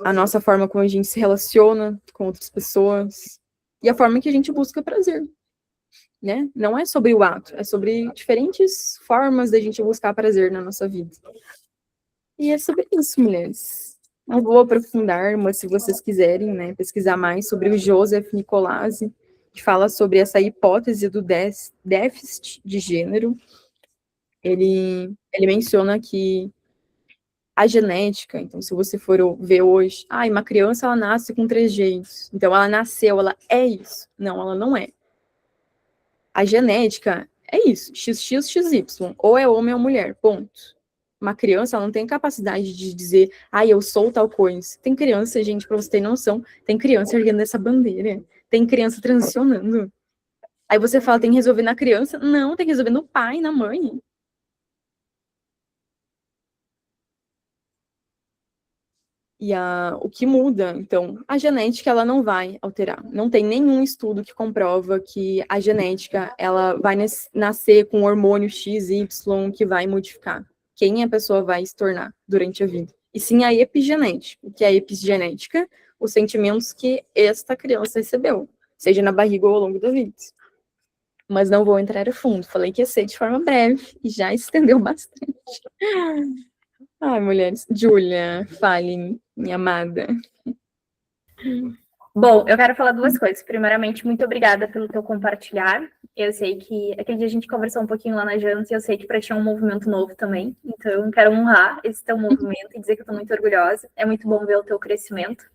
a nossa forma como a gente se relaciona com outras pessoas e a forma que a gente busca prazer, né? Não é sobre o ato, é sobre diferentes formas da gente buscar prazer na nossa vida. E é sobre isso, mulheres. Não vou aprofundar, mas se vocês quiserem, né, pesquisar mais sobre o Joseph Nicolasi, que fala sobre essa hipótese do déficit de gênero, ele menciona que a genética, então se você for ver hoje, uma criança ela nasce com 3 genes, então ela nasceu, ela é isso. Não, ela não é. A genética é isso, XX, XY, ou é homem ou mulher, ponto. Uma criança ela não tem capacidade de dizer, eu sou tal coisa. Tem criança, gente, pra você ter noção, tem criança erguendo essa bandeira, tem criança transicionando. Aí você fala, tem que resolver na criança? Não, tem que resolver no pai, na mãe. E o que muda, então, a genética ela não vai alterar. Não tem nenhum estudo que comprova que a genética ela vai nascer com o hormônio XY que vai modificar quem a pessoa vai se tornar durante a vida. E sim a epigenética. O que é a epigenética? Os sentimentos que esta criança recebeu, seja na barriga ou ao longo da vida. Mas não vou entrar a fundo. Falei que ia ser de forma breve e já estendeu bastante. Ai, mulheres. Júlia, fale, minha amada. Bom, eu quero falar 2 coisas. Primeiramente, muito obrigada pelo teu compartilhar. Eu sei que aquele dia a gente conversou um pouquinho lá na Jans e eu sei que para ti é um movimento novo também. Então, eu quero honrar esse teu movimento e dizer que eu estou muito orgulhosa. É muito bom ver o teu crescimento.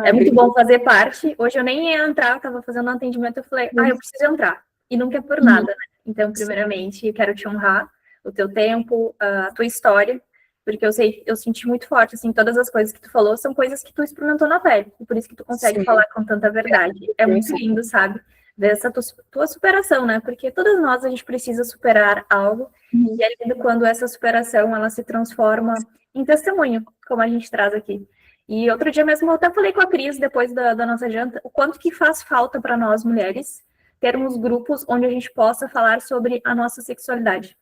É muito bom fazer parte. Hoje eu nem ia entrar, estava fazendo um atendimento, eu falei, eu preciso entrar. E nunca é por nada, né? Então, primeiramente, eu quero te honrar o teu tempo, a tua história, porque eu senti muito forte, assim, todas as coisas que tu falou são coisas que tu experimentou na pele, e por isso que tu consegue falar com tanta verdade. É muito lindo, sabe? Ver essa tua superação, né? Porque todas nós, a gente precisa superar algo, e é lindo quando essa superação, ela se transforma em testemunho, como a gente traz aqui. E outro dia mesmo eu até falei com a Cris, depois da nossa janta, o quanto que faz falta para nós mulheres termos grupos onde a gente possa falar sobre a nossa sexualidade,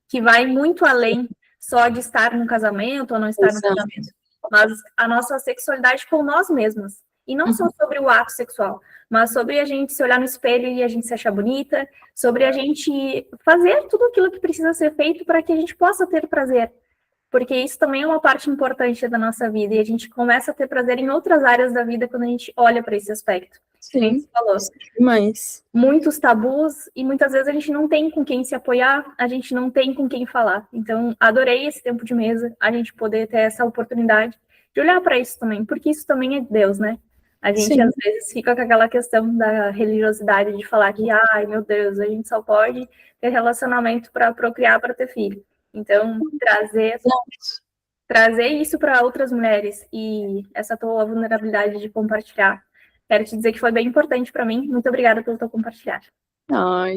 que vai muito além só de estar no casamento ou não estar no casamento, mas a nossa sexualidade com nós mesmas. E não só sobre o ato sexual, mas sobre a gente se olhar no espelho e a gente se achar bonita, sobre a gente fazer tudo aquilo que precisa ser feito para que a gente possa ter prazer. Porque isso também é uma parte importante da nossa vida, e a gente começa a ter prazer em outras áreas da vida quando a gente olha para esse aspecto. Sim, falou. Mas Muitos tabus, e muitas vezes a gente não tem com quem se apoiar, a gente não tem com quem falar. Então, adorei esse tempo de mesa, a gente poder ter essa oportunidade de olhar para isso também, porque isso também é Deus, né? A gente, às vezes, fica com aquela questão da religiosidade, de falar que, ai, meu Deus, a gente só pode ter relacionamento para procriar, para ter filho. Então, trazer isso para outras mulheres e essa tua vulnerabilidade de compartilhar. Quero te dizer que foi bem importante para mim. Muito obrigada pelo teu compartilhar.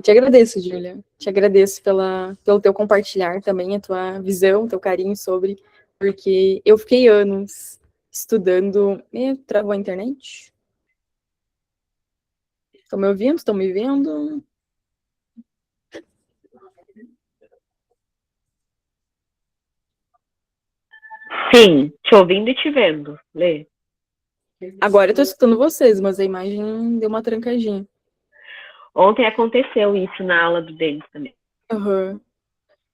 Te agradeço, Júlia. Te agradeço pelo teu compartilhar também, a tua visão, teu carinho sobre, porque eu fiquei anos estudando. Travou a internet? Estão me ouvindo? Estão me vendo? Sim, te ouvindo e te vendo, Lê. Agora eu tô escutando vocês, mas a imagem deu uma trancadinha. Ontem aconteceu isso na aula do Denis também. Uhum.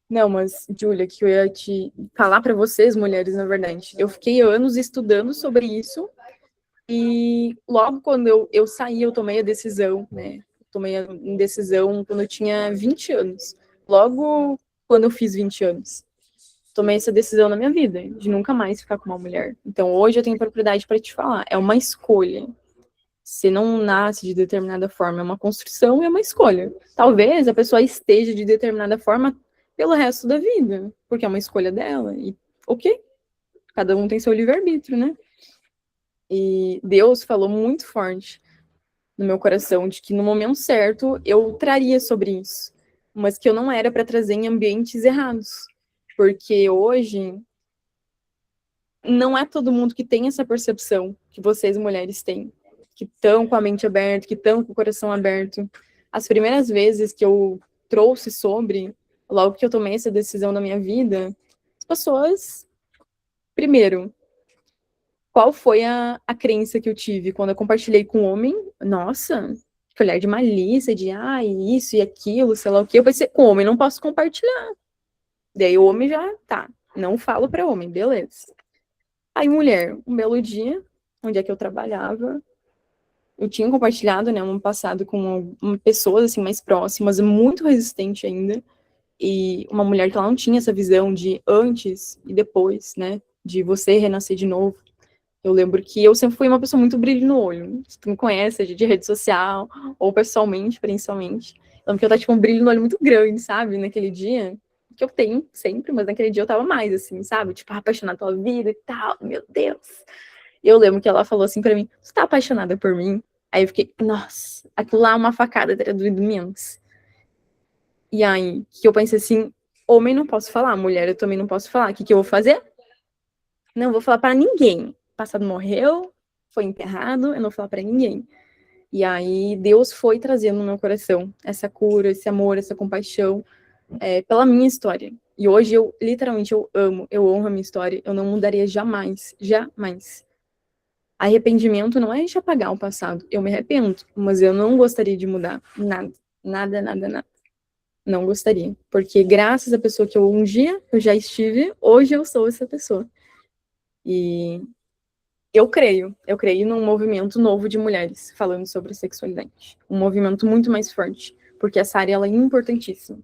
Não, mas, Júlia, que eu ia te falar para vocês, mulheres, na verdade. Eu fiquei anos estudando sobre isso, e logo quando eu saí, eu tomei a decisão, né? Tomei a decisão quando eu tinha 20 anos. Logo quando eu fiz 20 anos. Tomei essa decisão na minha vida, de nunca mais ficar com uma mulher. Então, hoje eu tenho propriedade para te falar. É uma escolha. Você não nasce de determinada forma, é uma construção e é uma escolha. Talvez a pessoa esteja de determinada forma pelo resto da vida, porque é uma escolha dela. E, ok, cada um tem seu livre-arbítrio, né? E Deus falou muito forte no meu coração de que no momento certo eu traria sobre isso, mas que eu não era para trazer em ambientes errados. Porque hoje não é todo mundo que tem essa percepção que vocês, mulheres, têm, que estão com a mente aberta, que estão com o coração aberto. As primeiras vezes que eu trouxe sobre, logo que eu tomei essa decisão na minha vida, as pessoas, primeiro, qual foi a crença que eu tive quando eu compartilhei com um homem? Nossa, que olhar de malícia, de isso e aquilo, sei lá o que. Eu pensei, com homem não posso compartilhar. Daí o homem já, tá, não falo para homem, beleza. Aí mulher, um belo dia, onde é que eu trabalhava, eu tinha compartilhado, né, um passado com pessoas, assim, mais próximas, muito resistente ainda, e uma mulher que ela não tinha essa visão de antes e depois, né, de você renascer de novo. Eu lembro que eu sempre fui uma pessoa muito brilho no olho. Se tu me conhece, de rede social, ou pessoalmente, principalmente. Eu lembro que eu tava, tipo, um brilho no olho muito grande, sabe, naquele dia. Que eu tenho sempre, mas naquele dia eu tava mais, assim, sabe? Tipo, apaixonada pela vida e tal, meu Deus. E eu lembro que ela falou assim pra mim, você tá apaixonada por mim? Aí eu fiquei, nossa, aquilo lá é uma facada, teria doído menos. E aí, que eu pensei assim, homem não posso falar, mulher eu também não posso falar. O que eu vou fazer? Não vou falar pra ninguém. O passado morreu, foi enterrado, eu não vou falar pra ninguém. E aí, Deus foi trazendo no meu coração essa cura, esse amor, essa compaixão, pela minha história. E hoje eu, literalmente, eu amo, eu honro a minha história, eu não mudaria jamais, jamais. Arrependimento não é de apagar o passado, eu me arrependo, mas eu não gostaria de mudar nada, nada, nada, nada. Não gostaria, porque graças à pessoa que um dia eu já estive, hoje eu sou essa pessoa. E eu creio num movimento novo de mulheres falando sobre sexualidade, um movimento muito mais forte, porque essa área ela é importantíssima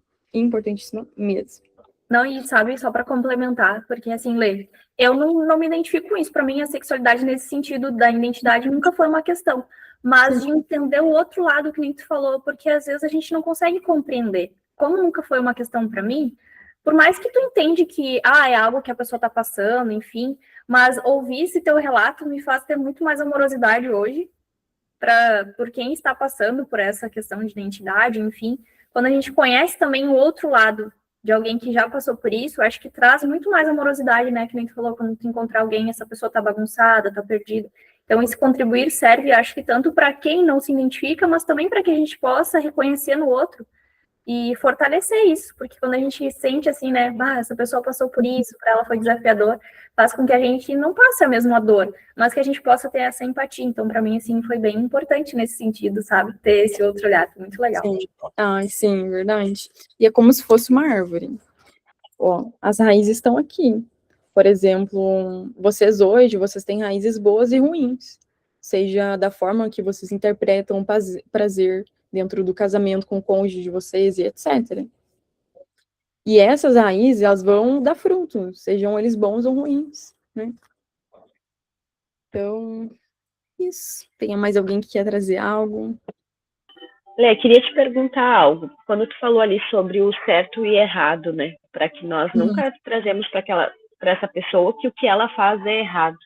mesmo. Não, e sabe, só para complementar, porque assim, Lê, eu não me identifico com isso. Para mim, a sexualidade nesse sentido da identidade nunca foi uma questão. Mas de entender o outro lado que nem tu falou, porque às vezes a gente não consegue compreender. Como nunca foi uma questão para mim, por mais que tu entende que é algo que a pessoa está passando, enfim, mas ouvir esse teu relato me faz ter muito mais amorosidade hoje por quem está passando por essa questão de identidade, enfim. Quando a gente conhece também o outro lado de alguém que já passou por isso, acho que traz muito mais amorosidade, né? Que nem tu falou, quando tu encontrar alguém, essa pessoa tá bagunçada, tá perdida. Então, esse contribuir serve, acho que tanto para quem não se identifica, mas também para que a gente possa reconhecer no outro e fortalecer isso, porque quando a gente sente assim, né, essa pessoa passou por isso, para ela foi desafiador, faz com que a gente não passe a mesma dor, mas que a gente possa ter essa empatia. Então, para mim, assim, foi bem importante nesse sentido, sabe, ter esse outro olhar, muito legal. Sim. Sim, verdade. E é como se fosse uma árvore. Ó, as raízes estão aqui. Por exemplo, vocês hoje, vocês têm raízes boas e ruins, seja da forma que vocês interpretam o prazer dentro do casamento com o cônjuge de vocês e etc. E essas raízes, elas vão dar frutos, sejam eles bons ou ruins, né? Então, isso. Tem mais alguém que quer trazer algo? Lê, queria te perguntar algo. Quando tu falou ali sobre o certo e errado, né? Para que nós nunca trazemos para essa pessoa que o que ela faz é errado.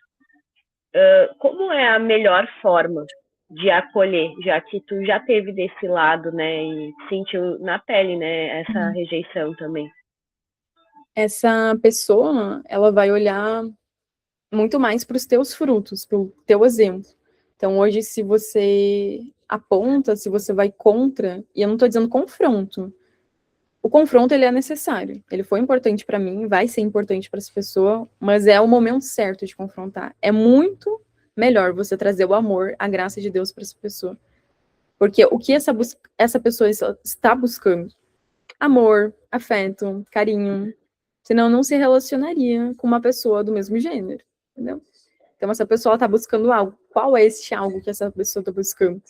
Como é a melhor forma de acolher, já que tu já teve desse lado, né? E sentiu na pele, né? Essa rejeição também. Essa pessoa, ela vai olhar muito mais para os teus frutos, pelo teu exemplo. Então, hoje, se você aponta, se você vai contra, e eu não estou dizendo confronto, o confronto, ele é necessário, ele foi importante para mim, vai ser importante para essa pessoa, mas é o momento certo de confrontar. É muito melhor você trazer o amor, a graça de Deus para essa pessoa. Porque o que essa pessoa está buscando? Amor, afeto, carinho. Senão não se relacionaria com uma pessoa do mesmo gênero, entendeu? Então, essa pessoa está buscando algo. Qual é esse algo que essa pessoa está buscando?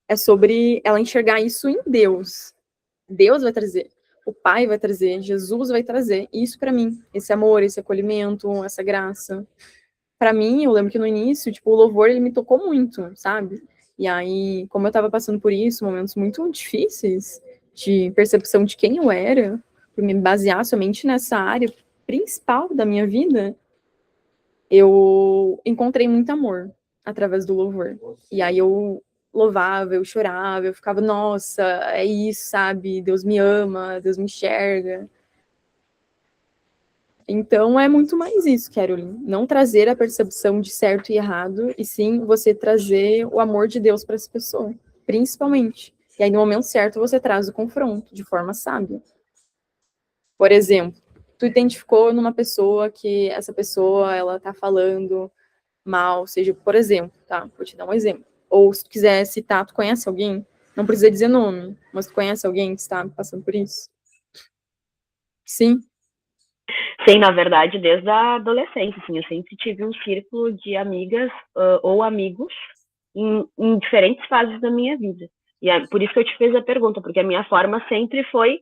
É sobre ela enxergar isso em Deus. Deus vai trazer. O Pai vai trazer. Jesus vai trazer isso para mim. Esse amor, esse acolhimento, essa graça. Para mim, eu lembro que no início, tipo, o louvor, ele me tocou muito, sabe? E aí, como eu estava passando por isso, momentos muito difíceis de percepção de quem eu era, por me basear somente nessa área principal da minha vida, eu encontrei muito amor através do louvor. E aí eu louvava, eu chorava, eu ficava, nossa, é isso, sabe? Deus me ama, Deus me enxerga. Então é muito mais isso, Caroline. Não trazer a percepção de certo e errado, e sim você trazer o amor de Deus para essa pessoa, principalmente. E aí no momento certo você traz o confronto, de forma sábia. Por exemplo, tu identificou numa pessoa que essa pessoa, ela tá falando mal, seja, por exemplo, tá? Vou te dar um exemplo. Ou se tu quiser citar, tu conhece alguém? Não precisa dizer nome, mas tu conhece alguém que está passando por isso? Sim? Sim, na verdade, desde a adolescência, assim, eu sempre tive um círculo de amigas ou amigos em diferentes fases da minha vida. E é por isso que eu te fiz a pergunta, porque a minha forma sempre foi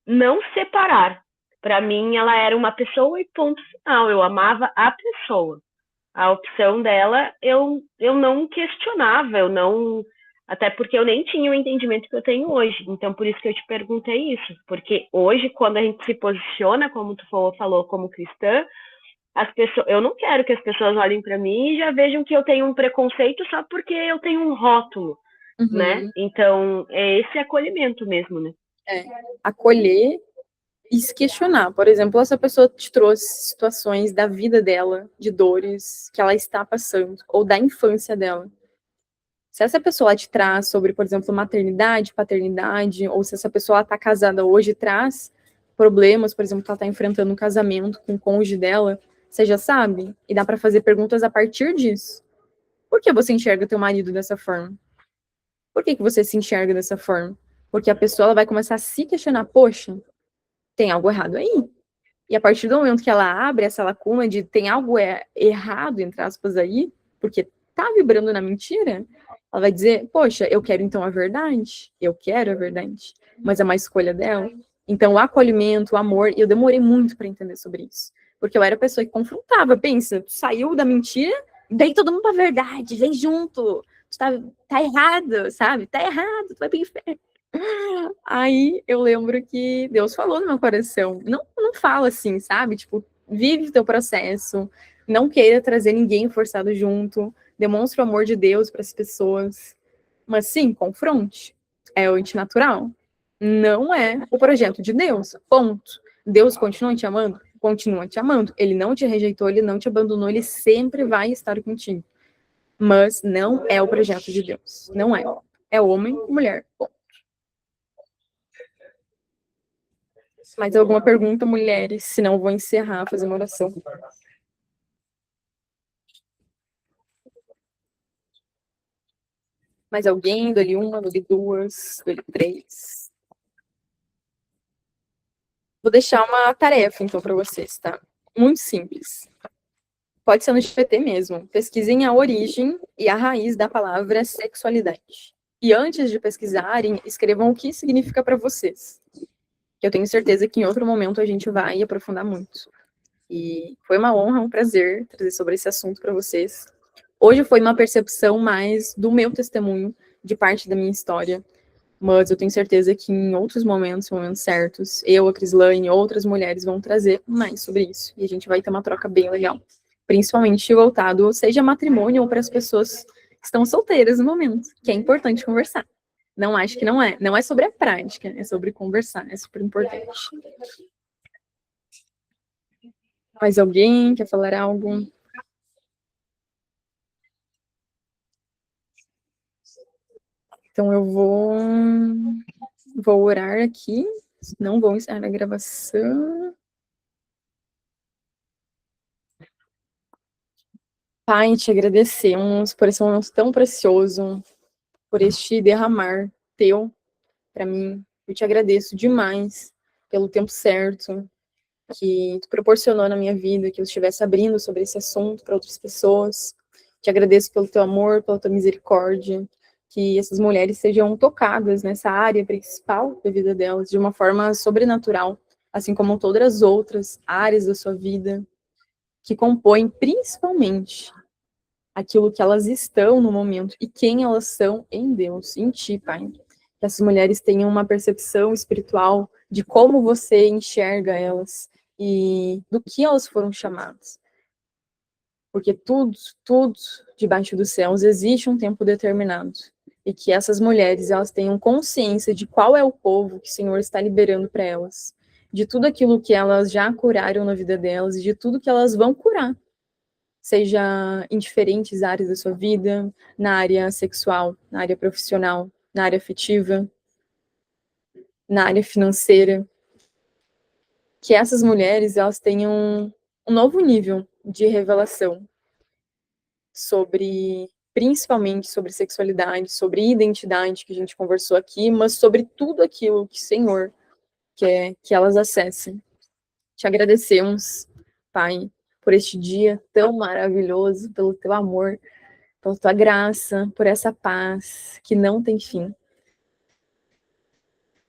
não separar. Para mim, ela era uma pessoa e ponto final. Eu amava a pessoa. A opção dela, eu não questionava, eu não... Até porque eu nem tinha o entendimento que eu tenho hoje. Então, por isso que eu te perguntei isso. Porque hoje, quando a gente se posiciona, como tu falou, como cristã, eu não quero que as pessoas olhem para mim e já vejam que eu tenho um preconceito só porque eu tenho um rótulo, né? Então, é esse acolhimento mesmo, né? Acolher e se questionar. Por exemplo, essa pessoa te trouxe situações da vida dela, de dores que ela está passando, ou da infância dela. Se essa pessoa te traz sobre, por exemplo, maternidade, paternidade, ou se essa pessoa está casada hoje e traz problemas, por exemplo, que ela está enfrentando um casamento com o cônjuge dela, você já sabe, e dá para fazer perguntas a partir disso. Por que você enxerga teu marido dessa forma? Por que você se enxerga dessa forma? Porque a pessoa ela vai começar a se questionar, poxa, tem algo errado aí. E a partir do momento que ela abre essa lacuna de tem algo errado, entre aspas, aí, porque tá vibrando na mentira, ela vai dizer, poxa, eu quero então a verdade, eu quero a verdade, mas é uma escolha dela. Então, o acolhimento, o amor, e eu demorei muito para entender sobre isso. Porque eu era a pessoa que confrontava, pensa, tu saiu da mentira, daí todo mundo pra verdade, vem junto, tu tá errado, sabe? Tá errado, tu vai pro inferno. Aí eu lembro que Deus falou no meu coração, não fala assim, sabe? Tipo, vive o teu processo, não queira trazer ninguém forçado junto, demonstre o amor de Deus para as pessoas, mas sim, confronte. É o antinatural. Não é o projeto de Deus. Ponto. Deus continua te amando? Continua te amando. Ele não te rejeitou, ele não te abandonou, ele sempre vai estar contigo. Mas não é o projeto de Deus. Não é. É homem e mulher. Ponto. Mais alguma pergunta, mulheres? Senão eu vou encerrar, fazer uma oração. Mais alguém? Dou-lhe uma, dou-lhe duas, dou-lhe três. Vou deixar uma tarefa, então, para vocês, tá? Muito simples. Pode ser no GPT mesmo. Pesquisem a origem e a raiz da palavra sexualidade. E antes de pesquisarem, escrevam o que significa para vocês. Eu tenho certeza que em outro momento a gente vai aprofundar muito. E foi uma honra, um prazer trazer sobre esse assunto para vocês. Hoje foi uma percepção mais do meu testemunho, de parte da minha história. Mas eu tenho certeza que em outros momentos certos, eu, a Crislane e outras mulheres vão trazer mais sobre isso. E a gente vai ter uma troca bem legal. Principalmente voltado, seja matrimônio ou para as pessoas que estão solteiras no momento, que é importante conversar. Não acho que não é. Não é sobre a prática, é sobre conversar. É super importante. Mais alguém quer falar algo? Então eu vou orar aqui. Não vou encerrar a gravação. Pai, te agradecemos por esse momento tão precioso, por este derramar teu para mim. Eu te agradeço demais pelo tempo certo que tu proporcionou na minha vida, que eu estivesse abrindo sobre esse assunto para outras pessoas. Te agradeço pelo teu amor, pela tua misericórdia, que essas mulheres sejam tocadas nessa área principal da vida delas de uma forma sobrenatural, assim como todas as outras áreas da sua vida, que compõem principalmente aquilo que elas estão no momento e quem elas são em Deus, em ti, Pai. Que essas mulheres tenham uma percepção espiritual de como você enxerga elas e do que elas foram chamadas. Porque tudo debaixo dos céus existe um tempo determinado. E que essas mulheres, elas tenham consciência de qual é o povo que o Senhor está liberando para elas. De tudo aquilo que elas já curaram na vida delas e de tudo que elas vão curar. Seja em diferentes áreas da sua vida, na área sexual, na área profissional, na área afetiva, na área financeira. Que essas mulheres, elas tenham um novo nível de revelação sobre, principalmente sobre sexualidade, sobre identidade, que a gente conversou aqui, mas sobre tudo aquilo que o Senhor quer que elas acessem. Te agradecemos, Pai, por este dia tão maravilhoso, pelo teu amor, pela tua graça, por essa paz que não tem fim.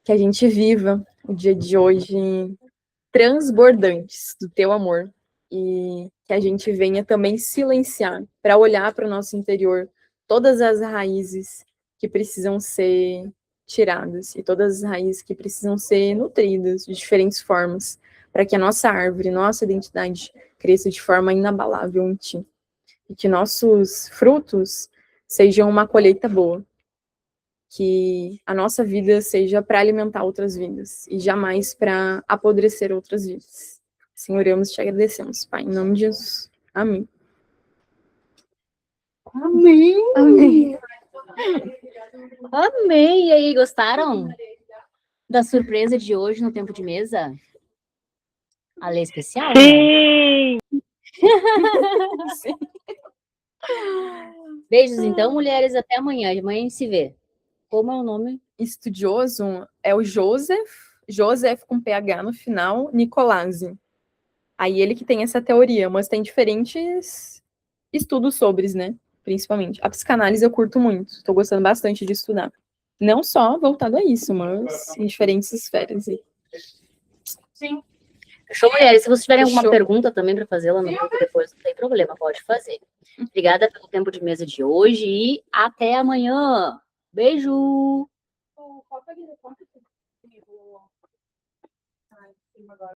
Que a gente viva o dia de hoje transbordantes do teu amor e que a gente venha também silenciar para olhar para o nosso interior todas as raízes que precisam ser tiradas e todas as raízes que precisam ser nutridas de diferentes formas para que a nossa árvore, nossa identidade cresça de forma inabalável em ti e que nossos frutos sejam uma colheita boa, que a nossa vida seja para alimentar outras vidas e jamais para apodrecer outras vidas. Senhor, oramos e te agradecemos, Pai, em nome de Jesus. Amém. Amém. Amém. Amém. E aí, gostaram da surpresa de hoje no Tempo de Mesa? A lei especial? Sim! Né? Beijos, então, mulheres. Até amanhã. Amanhã a gente se vê. Como é o nome? Estudioso é o Joseph com PH no final, Nicolazzi. Aí ele que tem essa teoria, mas tem diferentes estudos sobre, né? Principalmente. A psicanálise eu curto muito, estou gostando bastante de estudar. Não só voltado a isso, mas em diferentes esferas. Sim. Fechou, mulheres? Se vocês tiverem alguma Fechou. pergunta também para fazer lá no grupo depois, não tem problema, pode fazer. Obrigada pelo tempo de mesa de hoje e até amanhã. Beijo!